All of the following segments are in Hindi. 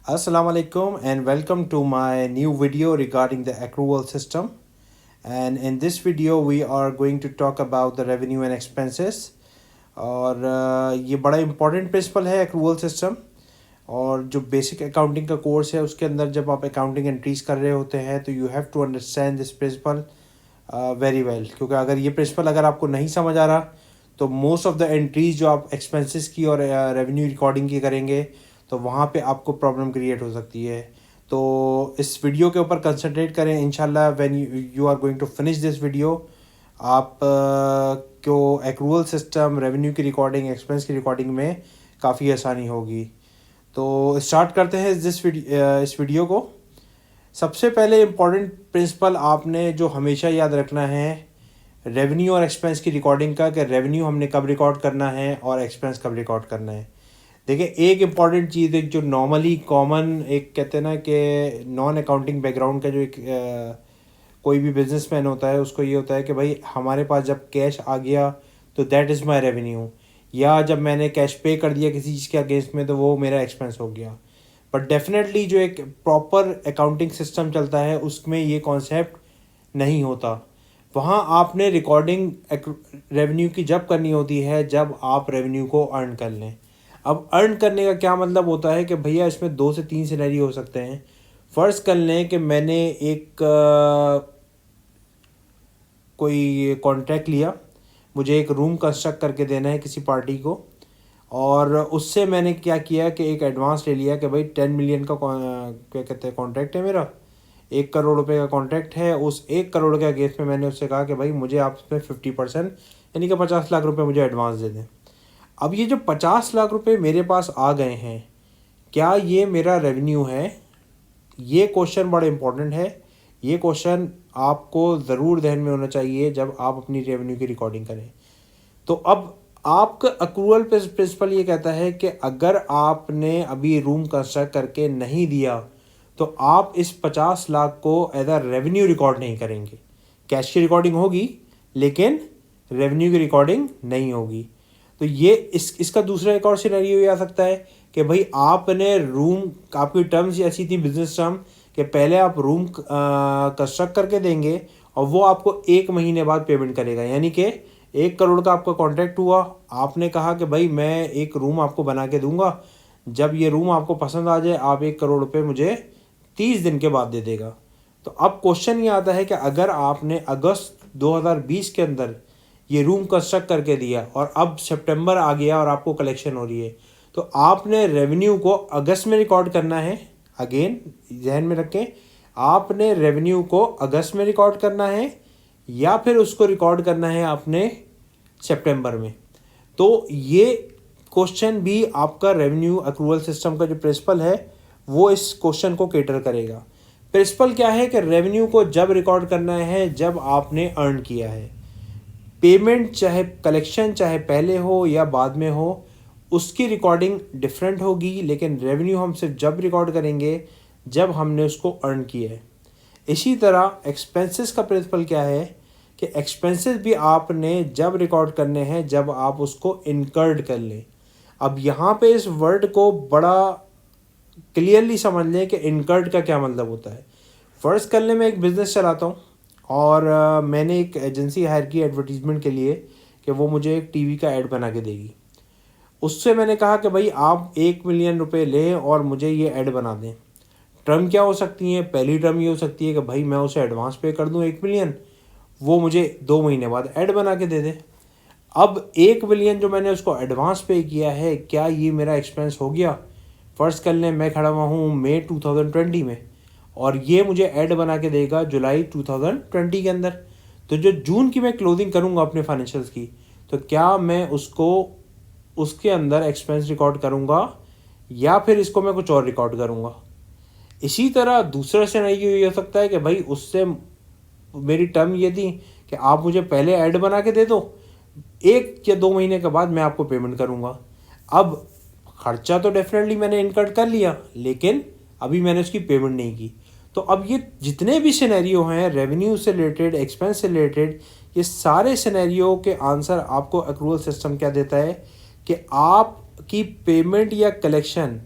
Assalamu alaikum and welcome to my new video regarding the accrual system. And in this video we are going to talk about the revenue and expenses. और ये बड़ा इम्पॉर्टेंट प्रिंसिपल है accrual system. और जो बेसिक अकाउंटिंग का कोर्स है उसके अंदर जब आप अकाउंटिंग एंट्रीज कर रहे होते हैं तो you have to understand this principle very well, क्योंकि अगर ये प्रिंसिपल अगर आपको नहीं समझ आ रहा तो मोस्ट ऑफ द एंट्रीज जो आप एक्सपेंसेस की और रेवेन्यू रिकॉर्डिंग की करेंगे तो वहाँ पे आपको प्रॉब्लम क्रिएट हो सकती है। तो इस वीडियो के ऊपर कंसंट्रेट करें। इंशाल्लाह when you are going to finish this video आप को एक्रूअल सिस्टम, रेवेन्यू की रिकॉर्डिंग, एक्सपेंस की रिकॉर्डिंग में काफ़ी आसानी होगी। तो स्टार्ट करते हैं इस वीडियो को। सबसे पहले इम्पॉर्टेंट प्रिंसिपल आपने जो हमेशा याद रखना है रेवेन्यू और एक्सपेंस की रिकॉर्डिंग का, कि रेवेन्यू हमने कब रिकॉर्ड करना है और एक्सपेंस कब रिकॉर्ड करना है। देखिए, एक इम्पॉर्टेंट चीज़ है जो नॉर्मली कॉमन एक कहते हैं ना कि नॉन अकाउंटिंग बैकग्राउंड का जो एक कोई भी बिजनेसमैन होता है उसको ये होता है कि भाई हमारे पास जब कैश आ गया तो दैट इज़ माय रेवेन्यू, या जब मैंने कैश पे कर दिया किसी चीज़ के अगेंस्ट में तो वो मेरा एक्सपेंस हो गया। बट डेफिनेटली जो एक प्रॉपर अकाउंटिंग सिस्टम चलता है उसमें ये कॉन्सेप्ट नहीं होता। वहाँ आपने रिकॉर्डिंग रेवेन्यू की जब करनी होती है जब आप रेवेन्यू को अर्न कर लें। अब अर्न करने का क्या मतलब होता है कि भैया इसमें 2 से 3 सिनेरियो हो सकते हैं। फ़र्ज़ कर लें कि मैंने एक कोई कॉन्ट्रैक्ट लिया, मुझे एक रूम कंस्ट्रक्ट करके देना है किसी पार्टी को, और उससे मैंने क्या किया कि एक एडवांस ले लिया कि भाई 10 मिलियन का क्या कहते हैं कॉन्ट्रैक्ट है मेरा, 1 करोड़ रुपए का कॉन्ट्रैक्ट है। उस 1 करोड़ के अगेंस्ट में मैंने उससे कहा कि भाई मुझे आप इसमें 50% यानी कि 50 लाख रुपए मुझे एडवांस दे दें। अब ये जो 50 लाख रुपए मेरे पास आ गए हैं, क्या ये मेरा रेवेन्यू है? ये क्वेश्चन बड़ा इम्पोर्टेंट है। ये क्वेश्चन आपको ज़रूर ध्यान में होना चाहिए जब आप अपनी रेवेन्यू की रिकॉर्डिंग करें। तो अब आपका अक्रूवल प्रिंसिपल ये कहता है कि अगर आपने अभी रूम कंस्ट्रक्ट करके नहीं दिया तो आप इस 50 लाख को एज अ रेवेन्यू रिकॉर्ड नहीं करेंगे। कैश की रिकॉर्डिंग होगी लेकिन रेवेन्यू की रिकॉर्डिंग नहीं होगी। तो ये इसका दूसरा एक और सिनेरियो ये आ सकता है कि भाई आपने रूम, आपकी टर्म्स ऐसी थी बिजनेस टर्म कि पहले आप रूम कंस्ट्रक्ट करके देंगे और वो आपको 1 महीने बाद पेमेंट करेगा। यानी कि 1 करोड़ का आपका कॉन्ट्रैक्ट हुआ, आपने कहा कि भाई मैं एक रूम आपको बना के दूंगा, जब ये रूम आपको पसंद आ जाए आप 1 करोड़ रुपये मुझे 30 दिन के बाद दे देगा। तो अब क्वेश्चन ये आता है कि अगर आपने अगस्त 2020 के अंदर ये रूम कंस्ट्रक्ट करके दिया और अब सितंबर आ गया और आपको कलेक्शन हो रही है, तो आपने रेवेन्यू को अगस्त में रिकॉर्ड करना है। अगेन ध्यान में रखें, आपने रेवेन्यू को अगस्त में रिकॉर्ड करना है या फिर उसको रिकॉर्ड करना है आपने सितंबर में। तो ये क्वेश्चन भी आपका रेवेन्यू अक्रूवल सिस्टम का जो प्रिंसिपल है वो इस क्वेश्चन को कैटर करेगा। प्रिंसिपल क्या है कि रेवेन्यू को जब रिकॉर्ड करना है जब आपने अर्न किया है। पेमेंट चाहे कलेक्शन चाहे पहले हो या बाद में हो उसकी रिकॉर्डिंग डिफरेंट होगी, लेकिन रेवेन्यू हम सिर्फ जब रिकॉर्ड करेंगे जब हमने उसको अर्न किया है। इसी तरह एक्सपेंसेस का प्रिंसिपल क्या है कि एक्सपेंसेस भी आपने जब रिकॉर्ड करने हैं जब आप उसको इनकर्ड कर लें। अब यहाँ पे इस वर्ड को बड़ा क्लियरली समझ लें कि इनकर्ड का क्या मतलब होता है। फ़र्ज़ कर लें मैं एक बिज़नेस चलाता हूँ और मैंने एक एजेंसी हायर की एडवर्टीज़मेंट के लिए कि वो मुझे एक टीवी का ऐड बना के देगी। उससे मैंने कहा कि भाई आप 1 मिलियन रुपए लें और मुझे ये ऐड बना दें। टर्म क्या हो सकती है? पहली टर्म ये हो सकती है कि भाई मैं उसे एडवांस पे कर दूं 1 मिलियन, वो मुझे 2 महीने बाद ऐड बना के दे दे। अब 1 मिलियन जो मैंने उसको एडवांस पे किया है, क्या ये मेरा एक्सपेंस हो गया? फ़र्ज़ कर लें मैं खड़ा हुआ हूँ मई 2020 में और ये मुझे ऐड बना के देगा जुलाई 2020 के अंदर। तो जो जून की मैं क्लोजिंग करूँगा अपने फाइनेंशियल्स की, तो क्या मैं उसको उसके अंदर एक्सपेंस रिकॉर्ड करूँगा या फिर इसको मैं कुछ और रिकॉर्ड करूँगा? इसी तरह दूसरा सिनेरियो ये हो सकता है कि भाई उससे मेरी टर्म ये थी कि आप मुझे पहले ऐड बना के दे दो, 1 या 2 महीने के बाद मैं आपको पेमेंट करूँगा। अब खर्चा तो डेफिनेटली मैंने इनकर्ड कर लिया लेकिन अभी मैंने उसकी पेमेंट नहीं की। तो अब ये जितने भी सिनेरियो हैं रेवेन्यू से रिलेटेड, एक्सपेंस से रिलेटेड, ये सारे सिनेरियो के आंसर आपको अक्रूवल सिस्टम क्या देता है कि आपकी पेमेंट या कलेक्शन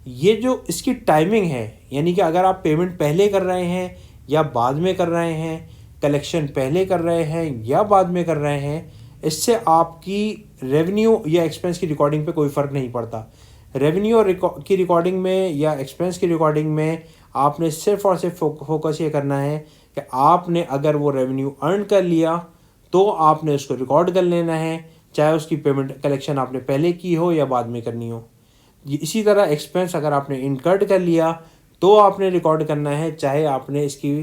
ये जो इसकी टाइमिंग है, यानी कि अगर आप पेमेंट पहले कर रहे हैं या बाद में कर रहे हैं, कलेक्शन पहले कर रहे हैं या बाद में कर रहे हैं, इससे आपकी रेवेन्यू या एक्सपेंस की रिकॉर्डिंग पे कोई फ़र्क नहीं पड़ता। रेवेन्यू की रिकॉर्डिंग में या एक्सपेंस की रिकॉर्डिंग में आपने सिर्फ और सिर्फ फोकस ये करना है कि आपने अगर वो रेवेन्यू अर्न कर लिया तो आपने उसको रिकॉर्ड कर लेना है, चाहे उसकी पेमेंट कलेक्शन आपने पहले की हो या बाद में करनी हो। इसी तरह एक्सपेंस अगर आपने इनकर्ड कर लिया तो आपने रिकॉर्ड करना है, चाहे आपने इसकी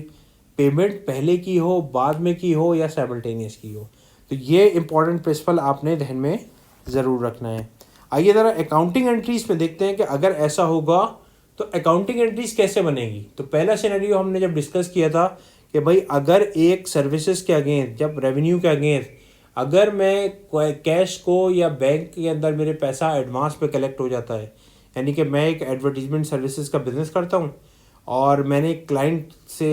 पेमेंट पहले की हो, बाद में की हो या साइमल्टेनियस की हो। तो ये इंपॉर्टेंट प्रिंसिपल आपने ध्यान में ज़रूर रखना है। आइए ज़रा अकाउंटिंग एंट्रीज में देखते हैं कि अगर ऐसा होगा तो अकाउंटिंग एंट्रीज कैसे बनेगी। तो पहला सिनेरियो हमने जब डिस्कस किया था कि भाई अगर एक सर्विसेज के अगेंस्ट, जब रेवेन्यू के अगेंस्ट अगर मैं कैश को या बैंक के अंदर मेरे पैसा एडवांस पे कलेक्ट हो जाता है, यानी कि मैं एक एडवर्टीजमेंट सर्विसेज का बिज़नेस करता हूँ और मैंने एक क्लाइंट से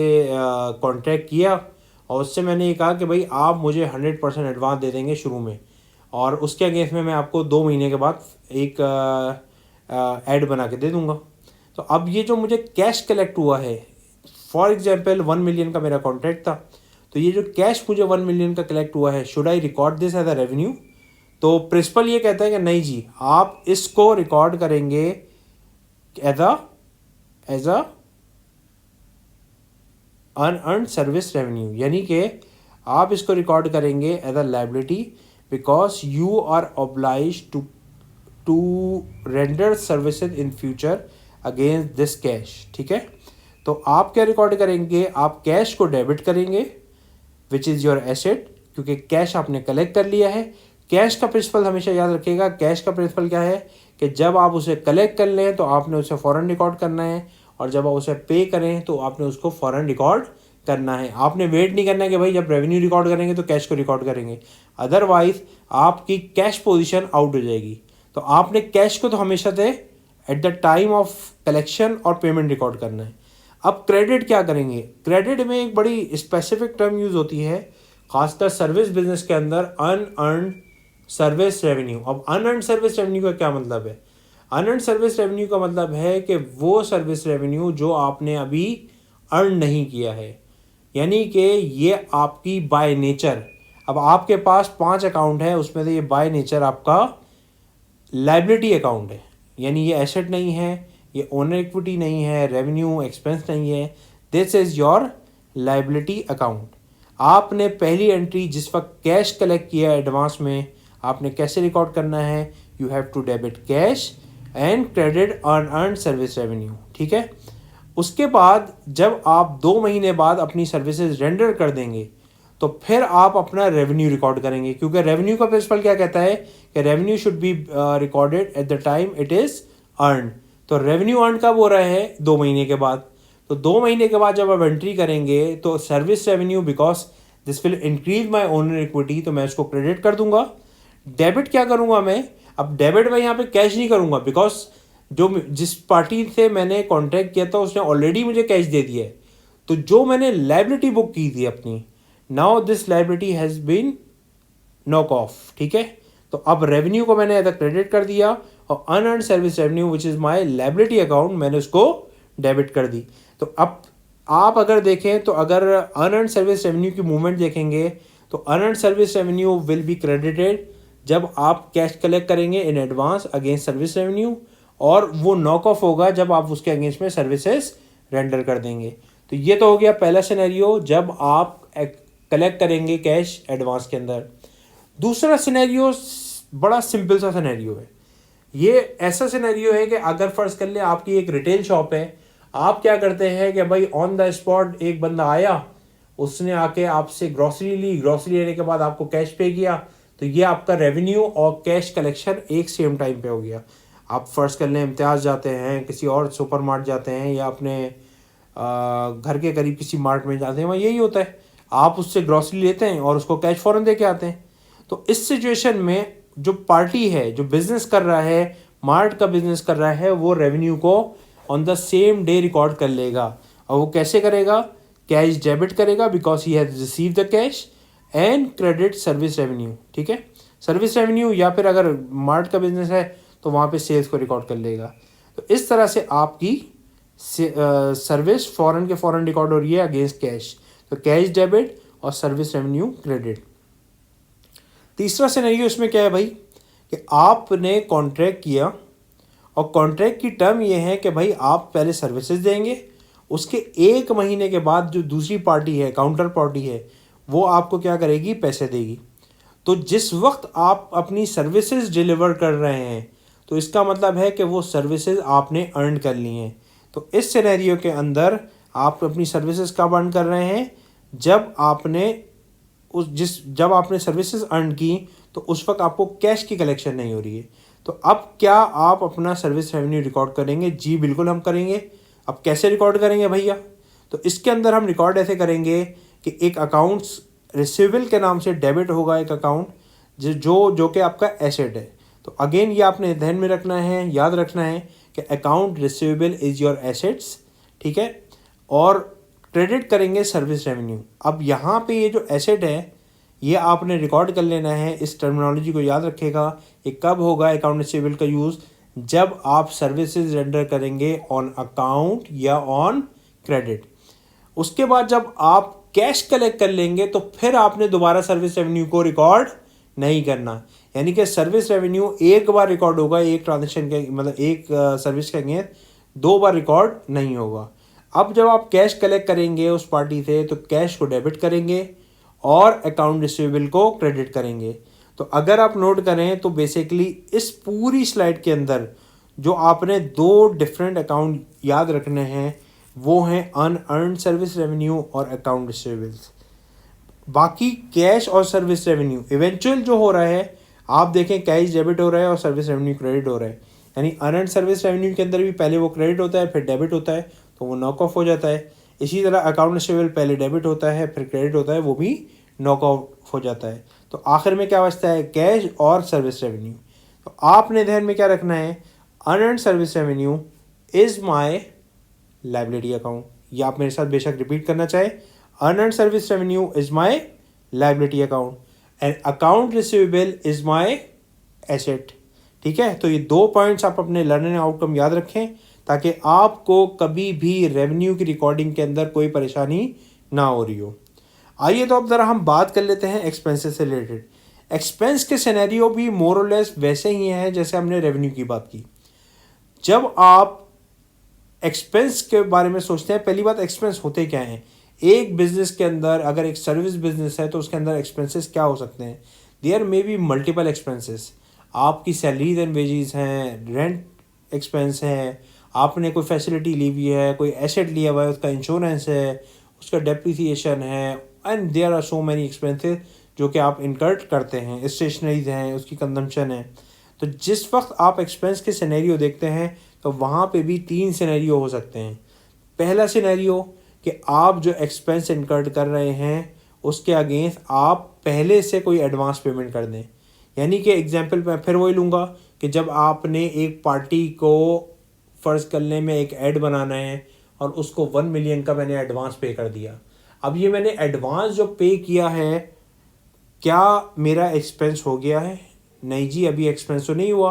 कॉन्टैक्ट किया और उससे मैंने ये कहा कि भाई आप मुझे 100% एडवांस दे देंगे शुरू में, और उसके अगेंस्ट में मैं आपको 2 महीने के बाद एक ऐड बना के दे दूँगा। तो अब ये जो मुझे कैश कलेक्ट हुआ है, फॉर एग्जांपल 1 मिलियन का मेरा कॉन्ट्रैक्ट था, तो ये जो कैश मुझे 1 मिलियन का कलेक्ट हुआ है, should I record this as a revenue? तो प्रिंसिपल ये कहता है कि नहीं जी, आप इसको रिकॉर्ड करेंगे as a unearned service revenue, यानी कि आप इसको रिकॉर्ड करेंगे as a liability because you are obliged to render services in future against this cash. ठीक है, तो आप क्या रिकॉर्ड करेंगे, आप कैश को डेबिट करेंगे विच इज़ योर एसेट, क्योंकि कैश आपने कलेक्ट कर लिया है। कैश का प्रिंसिपल हमेशा याद रखिएगा, कैश का प्रिंसिपल क्या है कि जब आप उसे कलेक्ट कर लें तो आपने उसे फ़ौरन रिकॉर्ड करना है, और जब आप उसे पे करें तो आपने उसको फ़ौरन रिकॉर्ड करना है। आपने वेट नहीं करना है कि भाई जब रेवेन्यू रिकॉर्ड करेंगे तो कैश को रिकॉर्ड करेंगे, अदरवाइज आपकी कैश पोजीशन आउट हो जाएगी। तो आपने कैश को तो हमेशा से at the time of collection और पेमेंट रिकॉर्ड करना है। अब क्रेडिट क्या करेंगे, क्रेडिट में एक बड़ी स्पेसिफिक टर्म यूज़ होती है खासकर सर्विस बिजनेस के अंदर, अनअर्न्ड सर्विस रेवेन्यू। अब अनअर्न्ड सर्विस रेवेन्यू का क्या मतलब है? अनअर्न्ड सर्विस रेवेन्यू का मतलब है कि वो सर्विस रेवेन्यू जो आपने अभी अर्न नहीं किया है, यानी कि ये आपकी बाय नेचर, अब आपके पास 5 अकाउंट है, उसमें से ये बाय नेचर आपका लायबिलिटी अकाउंट है, यानी ये एसेट नहीं है, ये ओनर इक्विटी नहीं है, रेवेन्यू एक्सपेंस नहीं है, this is your liability account. आपने पहली एंट्री जिस वक्त कैश कलेक्ट किया एडवांस में, आपने कैसे रिकॉर्ड करना है, you have to debit cash and credit unearned service revenue. ठीक है, उसके बाद जब आप 2 महीने बाद अपनी सर्विसेज रेंडर कर देंगे तो फिर आप अपना रेवेन्यू रिकॉर्ड करेंगे, क्योंकि रेवेन्यू का प्रिंसिपल क्या कहता है कि revenue should be recorded at the time it is earn. तो रेवेन्यू अर्न कब हो रहा है? 2 महीने के बाद। तो 2 महीने के बाद जब आप एंट्री करेंगे तो service revenue, because this will increase my owner equity, तो मैं उसको क्रेडिट कर दूंगा। डेबिट क्या करूंगा मैं? अब डेबिट मैं यहाँ पे कैश नहीं करूंगा, बिकॉज जो जिस पार्टी से मैंने कॉन्ट्रैक्ट किया था उसने ऑलरेडी मुझे कैश दे दिया है। तो जो मैंने लायबिलिटी बुक की थी अपनी, now this liability has been knock off. ठीक है, तो अब रेवेन्यू को मैंने एज क्रेडिट कर दिया और unearned service revenue which is my liability account मैंने उसको डेबिट कर दी। तो अब आप अगर देखें तो अगर अनअर्न्ड सर्विस रेवेन्यू की मूवमेंट देखेंगे तो unearned service revenue will be credited जब आप कैश कलेक्ट करेंगे in advance against service revenue, और वो नॉक ऑफ होगा जब आप उसके अगेंस्ट में सर्विसेज रेंडर कर देंगे। तो ये तो हो गया पहला सिनेरियो जब आप कलेक्ट करेंगे कैश एडवांस के अंदर। दूसरा सिनेरियो बड़ा सिंपल सा सिनेरियो है। ये ऐसा सिनेरियो है कि अगर फर्ज कर ले आपकी एक रिटेल शॉप है, आप क्या करते हैं कि भाई ऑन द स्पॉट एक बंदा आया, उसने आके आपसे ग्रॉसरी ली, ग्रॉसरी लेने के बाद आपको कैश पे किया, तो ये आपका रेवेन्यू और कैश कलेक्शन एक सेम टाइम पे हो गया। आप फर्ज कर लें इम्तियाज़ जाते हैं, किसी और सुपर मार्ट जाते हैं, या अपने घर के करीब किसी मार्ट में जाते हैं, वहाँ यही होता है, आप उससे ग्रॉसरी लेते हैं और उसको कैश फ़ौरन दे के आते हैं। तो इस सिचुएशन में जो पार्टी है जो बिज़नेस कर रहा है, मार्ट का बिज़नेस कर रहा है, वो रेवेन्यू को on the same day record कर लेगा। और वो कैसे करेगा? कैश डेबिट करेगा because he has receive the cash and credit service revenue. ठीक है, सर्विस रेवेन्यू, या फिर अगर मार्ट का बिजनेस है तो वहाँ पे सेल्स को रिकॉर्ड कर लेगा। तो तो इस तरह से आपकी सर्विस फ़ौरन के फ़ौरन रिकॉर्ड हो रही है अगेंस्ट कैश। तो कैश डेबिट और सर्विस रेवेन्यू क्रेडिट। तीसरा सिनेरियो इसमें क्या है भाई कि आपने कॉन्ट्रैक्ट किया और कॉन्ट्रैक्ट की टर्म ये है कि भाई आप पहले सर्विसेज देंगे, उसके 1 महीने के बाद जो दूसरी पार्टी है, काउंटर पार्टी है, वो आपको क्या करेगी, पैसे देगी। तो जिस वक्त आप अपनी सर्विसेज डिलीवर कर रहे हैं तो इसका मतलब है कि वो सर्विसेज आपने अर्न कर ली हैं। तो इस सिनेरियो के अंदर आप अपनी सर्विसेज कब अर्न कर रहे हैं, जब आपने सर्विसेज अर्न की तो उस वक्त आपको कैश की कलेक्शन नहीं हो रही है। तो अब क्या आप अपना सर्विस रेवेन्यू रिकॉर्ड करेंगे? जी बिल्कुल हम करेंगे। अब कैसे रिकॉर्ड करेंगे भैया? तो इसके अंदर हम रिकॉर्ड ऐसे करेंगे कि एक अकाउंट्स रिसीवेबल के नाम से डेबिट होगा, एक अकाउंट जो कि आपका एसेट है। तो अगेन ये आपने ध्यान में रखना है, याद रखना है कि account receivable is your assets, ठीक है, और क्रेडिट करेंगे सर्विस रेवेन्यू। अब यहाँ पे ये जो एसेट है ये आपने रिकॉर्ड कर लेना है, इस टर्मिनोलॉजी को याद रखेगा। ये कब होगा अकाउंट रिसीवेबल का यूज़? जब आप सर्विसेज रेंडर करेंगे ऑन अकाउंट या ऑन क्रेडिट। उसके बाद जब आप कैश कलेक्ट कर लेंगे तो फिर आपने दोबारा सर्विस रेवेन्यू को रिकॉर्ड नहीं करना। यानी कि सर्विस रेवेन्यू एक बार रिकॉर्ड होगा, एक ट्रांजेक्शन के मतलब एक सर्विस के अगेंस्ट 2 बार रिकॉर्ड नहीं होगा। अब जब आप कैश कलेक्ट करेंगे उस पार्टी से तो कैश को डेबिट करेंगे और अकाउंट रिसीवेबल को क्रेडिट करेंगे। तो अगर आप नोट करें तो बेसिकली इस पूरी स्लाइड के अंदर जो आपने 2 डिफरेंट अकाउंट याद रखने हैं वो हैं अनअर्न्ड सर्विस रेवेन्यू और अकाउंट रिसीवेबल्स। बाकी कैश और सर्विस रेवेन्यू इवेंचुअल जो हो रहा है, आप देखें कैश डेबिट हो रहा है और सर्विस रेवेन्यू क्रेडिट हो रहा है। यानी अनअर्न्ड सर्विस रेवेन्यू के अंदर भी पहले वो क्रेडिट होता है फिर डेबिट होता है, तो वो नॉक ऑफ हो जाता है। इसी तरह अकाउंट रिसीवेबल पहले डेबिट होता है फिर क्रेडिट होता है, वो भी नॉक आउट हो जाता है। तो आखिर में क्या बचता है, कैश और सर्विस रेवेन्यू। तो आपने ध्यान में क्या रखना है, unearned service revenue is my liability account. ये आप मेरे साथ बेशक रिपीट करना चाहे, unearned service revenue is my liability account and account receivable is my asset. ठीक है, तो ये 2 पॉइंट्स आप अपने लर्निंग आउटकम याद रखें ताकि आपको कभी भी रेवेन्यू की रिकॉर्डिंग के अंदर कोई परेशानी ना हो रही हो। आइए तो अब ज़रा हम बात कर लेते हैं एक्सपेंसेस से रिलेटेड। एक्सपेंस के सिनेरियो भी मोर और लेस वैसे ही हैं जैसे हमने रेवेन्यू की बात की। जब आप एक्सपेंस के बारे में सोचते हैं, पहली बात एक्सपेंस होते क्या हैं। एक बिजनेस के अंदर अगर एक सर्विस बिजनेस है तो उसके अंदर एक्सपेंसेस क्या हो सकते हैं, there may be multiple expenses. आपकी सैलरीज एंड वेजेस हैं, रेंट एक्सपेंस है, आपने कोई फैसिलिटी ली हुई है, कोई एसेट लिया हुआ है, उसका इंश्योरेंस है, उसका डेप्रिसिएशन है, and there are so many expenses जो कि आप इनकर्ट करते हैं, स्टेशनरीज हैं, उसकी कंजम्पशन है। तो जिस वक्त आप एक्सपेंस के सिनेरियो देखते हैं तो वहाँ पे भी 3 सिनेरियो हो सकते हैं। पहला सिनेरियो कि आप जो एक्सपेंस इनकर्ट कर रहे हैं उसके अगेंस्ट आप पहले से कोई एडवांस पेमेंट कर दें। यानी कि एग्जांपल मैं फिर वही लूँगा कि जब आपने एक पार्टी को फ़र्ज़ करने में एक ऐड बनाना है और उसको 1 मिलियन का मैंने एडवांस पे कर दिया। अब ये मैंने एडवांस जो पे किया है क्या मेरा एक्सपेंस हो गया है? नहीं जी, अभी एक्सपेंस तो नहीं हुआ।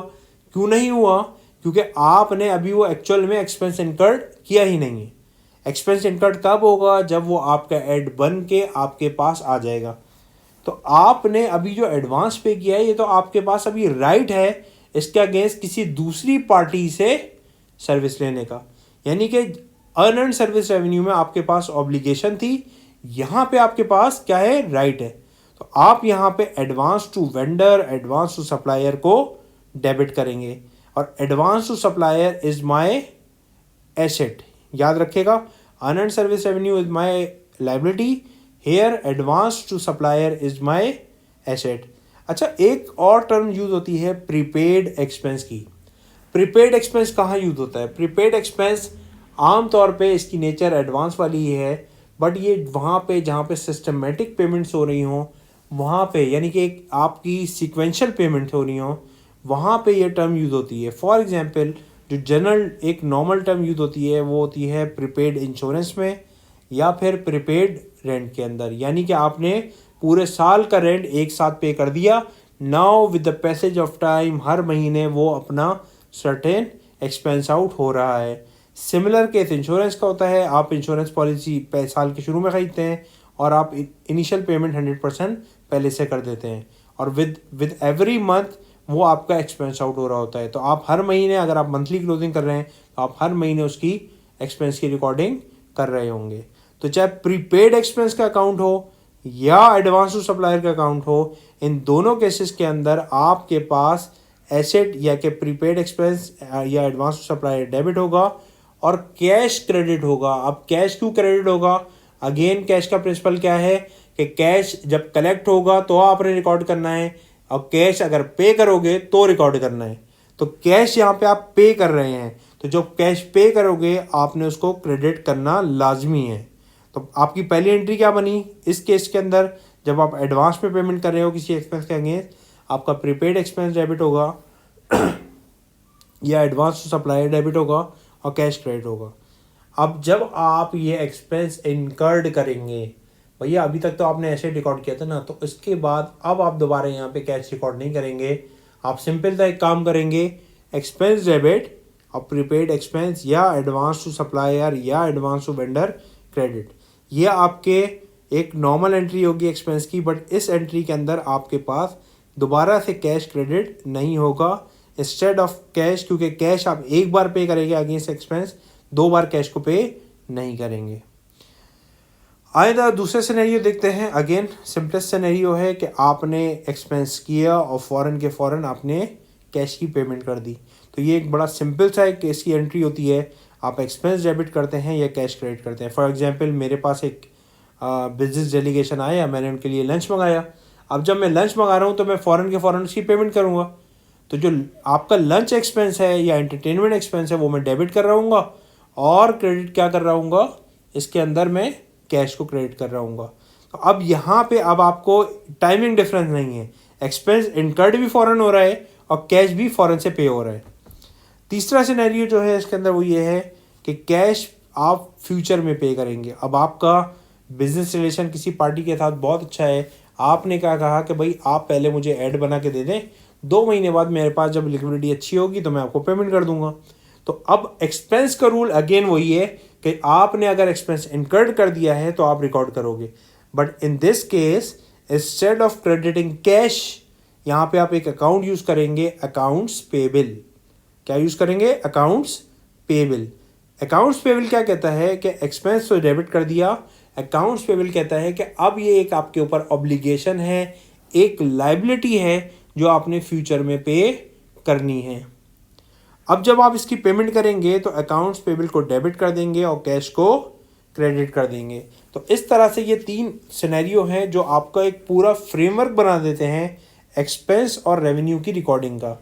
क्यों नहीं हुआ? क्योंकि आपने अभी वो एक्चुअल में एक्सपेंस इनकर्ड किया ही नहीं है। एक्सपेंस इनकर्ड कब होगा? जब वो आपका ऐड बन के आपके पास आ जाएगा। तो आपने अभी जो एडवांस पे किया है ये तो आपके पास अभी राइट है इसके अगेंस्ट किसी दूसरी पार्टी से सर्विस लेने का। यानी कि अनअर्न्ड सर्विस रेवेन्यू में आपके पास ऑब्लिगेशन थी, यहाँ पे आपके पास क्या है, राइट है। तो आप यहाँ पे advance to vendor, advance to supplier को डेबिट करेंगे और advance to supplier is my asset. याद रखेगा, unearned service revenue is my liability, here advance to supplier is my asset. अच्छा, एक और टर्म यूज होती है प्रीपेड एक्सपेंस की। प्रीपेड एक्सपेंस कहाँ यूज होता है? प्रीपेड एक्सपेंस आमतौर पे इसकी नेचर एडवांस वाली ही है, बट ये वहाँ पे जहाँ पे सिस्टमेटिक पेमेंट्स हो रही हों वहाँ पे, यानी कि एक आपकी सीक्वेंशियल पेमेंट हो रही हों, वहाँ पे ये टर्म यूज़ होती है। फॉर एग्जांपल जो जनरल एक नॉर्मल टर्म यूज़ होती है वो होती है प्रीपेड इंश्योरेंस में या फिर प्रीपेड रेंट के अंदर। यानी कि आपने पूरे साल का रेंट एक साथ पे कर दिया, now with the passage of time हर महीने वो अपना सर्टेन एक्सपेंस आउट हो रहा है। सिमिलर केस इंश्योरेंस का होता है, आप इंश्योरेंस पॉलिसी साल के शुरू में ख़रीदते हैं और आप इनिशियल पेमेंट 100% पहले से कर देते हैं और विद एवरी मंथ वो आपका एक्सपेंस आउट हो रहा होता है। तो आप हर महीने, अगर आप मंथली क्लोजिंग कर रहे हैं तो आप हर महीने उसकी एक्सपेंस की रिकॉर्डिंग कर रहे होंगे। तो चाहे प्रीपेड एक्सपेंस का अकाउंट हो या एडवांस टू सप्लायर का अकाउंट हो, इन दोनों केसेस के अंदर आपके पास एसेट या कि प्रीपेड एक्सपेंस या एडवांस टू सप्लायर डेबिट होगा और कैश क्रेडिट होगा। अब कैश क्यों क्रेडिट होगा? अगेन कैश का प्रिंसिपल क्या है कि कैश जब कलेक्ट होगा तो आपने रिकॉर्ड करना है और कैश अगर पे करोगे तो रिकॉर्ड करना है। तो कैश यहाँ पे आप पे कर रहे हैं, तो जो कैश पे करोगे आपने उसको क्रेडिट करना लाजमी है। तो आपकी पहली एंट्री क्या बनी इस केस के अंदर? जब आप एडवांस में पेमेंट कर रहे हो किसी एक्सपेंस के अगेंस्ट, आपका प्रीपेड एक्सपेंस डेबिट होगा या एडवांस टू सप्लायर डेबिट होगा और कैश क्रेडिट होगा। अब जब आप ये एक्सपेंस इनकर्ड करेंगे, भैया अभी तक तो आपने ऐसे रिकॉर्ड किया था ना, तो इसके बाद अब आप दोबारा यहाँ पे कैश रिकॉर्ड नहीं करेंगे। आप सिंपल सा एक काम करेंगे, एक्सपेंस डेबिट और प्रीपेड एक्सपेंस या एडवांस टू सप्लायर या एडवांस टू वेंडर क्रेडिट, ये आपके एक नॉर्मल एंट्री होगी एक्सपेंस की। बट इस एंट्री के अंदर आपके पास दोबारा से कैश क्रेडिट नहीं होगा इंस्टेड ऑफ कैश, क्योंकि कैश आप एक बार पे करेंगे अगेंस्ट एक्सपेंस, दो बार कैश को पे नहीं करेंगे। आइए दूसरे सिनेरियो देखते हैं। अगेन सिंपलेस्ट सिनेरियो है कि आपने एक्सपेंस किया और फ़ौरन के फ़ौरन आपने कैश की पेमेंट कर दी। तो ये एक बड़ा सिंपल सा एक केस की एंट्री होती है, आप एक्सपेंस डेबिट करते हैं या कैश क्रेडिट करते हैं। फॉर एग्जांपल मेरे पास एक बिजनेस डेलीगेशन आया, मैंने उनके लिए लंच मंगाया। अब जब मैं लंच मंगा रहा हूँ तो मैं फ़ौरन के फ़ौरन उसकी पेमेंट करूँगा। तो जो आपका लंच एक्सपेंस है या एंटरटेनमेंट एक्सपेंस है वो मैं डेबिट कर रहा हूँगा और क्रेडिट क्या कर रहा हूँगा, इसके अंदर मैं कैश को क्रेडिट कर रहा हूँगा। तो अब यहाँ पे अब आपको टाइमिंग डिफरेंस नहीं है, एक्सपेंस इनकर्ड भी फ़ौरन हो रहा है और कैश भी फ़ौरन से पे हो रहा है। तीसरा सिनेरियो जो है इसके अंदर वो ये है कि कैश आप फ्यूचर में पे करेंगे। अब आपका बिजनेस रिलेशन किसी पार्टी के साथ बहुत अच्छा है, आपने क्या कहा कि भाई आप पहले मुझे ऐड बना के दे दें, 2 महीने बाद मेरे पास जब लिक्विडिटी अच्छी होगी तो मैं आपको पेमेंट कर दूंगा। तो अब एक्सपेंस का रूल अगेन वही है कि आपने अगर एक्सपेंस इनकर्ड कर दिया है तो आप रिकॉर्ड करोगे। But in this case instead of crediting cash, यहाँ पे आप एक अकाउंट यूज़ करेंगे, अकाउंट्स पेबल। क्या यूज़ करेंगे? Accounts payable. अकाउंट्स पेबल क्या कहता है कि एक्सपेंस तो डेबिट कर दिया, अकाउंट्स पेबल कहता है कि अब ये एक आपके ऊपर ऑब्लिगेशन है, एक लाइबिलिटी है जो आपने फ्यूचर में पे करनी है। अब जब आप इसकी पेमेंट करेंगे तो अकाउंट्स पेबल को डेबिट कर देंगे और कैश को क्रेडिट कर देंगे। तो इस तरह से ये 3 सिनेरियो हैं जो आपका एक पूरा फ्रेमवर्क बना देते हैं एक्सपेंस और रेवेन्यू की रिकॉर्डिंग का।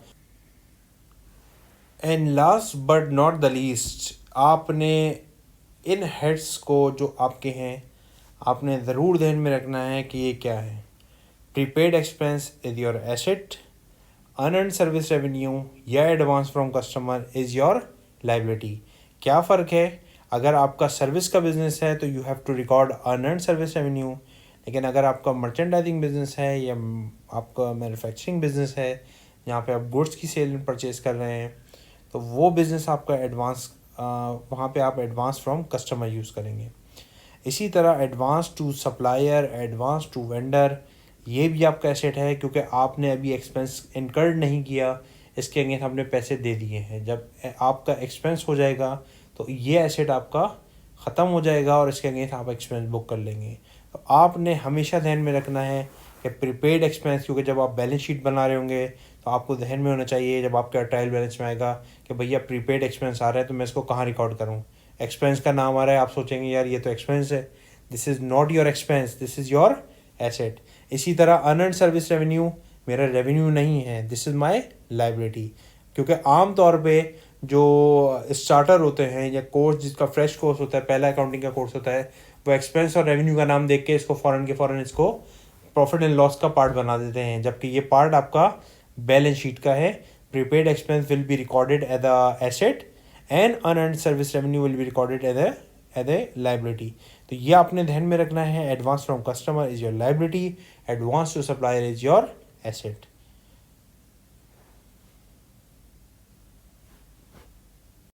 And last but not the least, आपने इन हेड्स को जो आपके हैं आपने ज़रूर ध्यान में रखना है कि ये क्या है। Prepaid expense is your asset, unearned service revenue या advance from customer is your liability. क्या फ़र्क है? अगर आपका सर्विस का बिजनेस है तो you have to record unearned service revenue, लेकिन अगर आपका मर्चेंडाइजिंग बिजनेस है या आपका मैन्युफैक्चरिंग बिजनेस है जहाँ पे आप गुड्स की सेल एंड परचेज कर रहे हैं, तो वो बिज़नेस आपका एडवांस, वहाँ पे आप एडवांस फ्रॉम कस्टमर यूज़ करेंगे। इसी तरह advance to supplier, advance to vendor, ये भी आपका एसेट है क्योंकि आपने अभी एक्सपेंस इनकर्ड नहीं किया, इसके अगेंस्ट आपने पैसे दे दिए हैं। जब आपका एक्सपेंस हो जाएगा तो ये एसेट आपका ख़त्म हो जाएगा और इसके अगेंस्ट आप एक्सपेंस बुक कर लेंगे। तो आपने हमेशा ध्यान में रखना है कि प्रीपेड एक्सपेंस, क्योंकि जब आप बैलेंस शीट बना रहे होंगे तो आपको ध्यान में होना चाहिए जब आपका ट्रायल बैलेंस में आएगा कि भैया प्रीपेड एक्सपेंस आ रहा है तो मैं इसको कहाँ रिकॉर्ड करूँ। एक्सपेंस का नाम आ रहा है, आप सोचेंगे यार ये तो एक्सपेंस है, this is not your expense, this is your asset. इसी तरह अनअर्न्ड सर्विस रेवेन्यू मेरा रेवेन्यू नहीं है, दिस इज़ माय लाइबिलिटी। क्योंकि आम तौर पे जो स्टार्टर होते हैं या कोर्स, जिसका फ्रेश कोर्स होता है, पहला अकाउंटिंग का कोर्स होता है, वो एक्सपेंस और रेवेन्यू का नाम देख के इसको फ़ौरन के फ़ौरन इसको प्रॉफिट एंड लॉस का पार्ट बना देते हैं, जबकि ये पार्ट आपका बैलेंस शीट का है। Prepaid expense will be recorded as a asset and unearned service revenue will be recorded as a liability. तो ये आपने ध्यान में रखना है, advance from customer is your liability, advance to supplier is your asset.